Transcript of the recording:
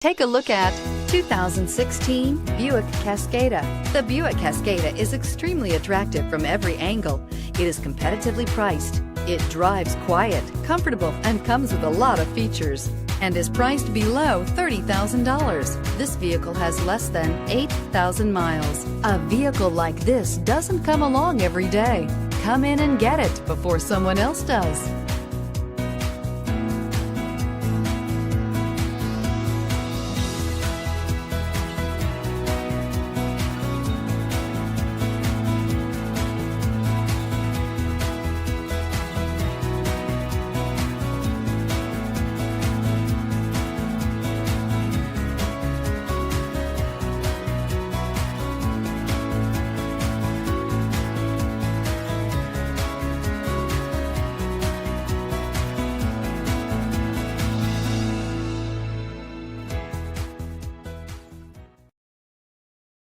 Take a look at 2016 Buick Cascada. The Buick Cascada is extremely attractive from every angle. It is competitively priced. It drives quiet, comfortable, and comes with a lot of features, and is priced below $30,000. This vehicle has less than 8,000 miles. A vehicle like this doesn't come along every day. Come in and get it before someone else does.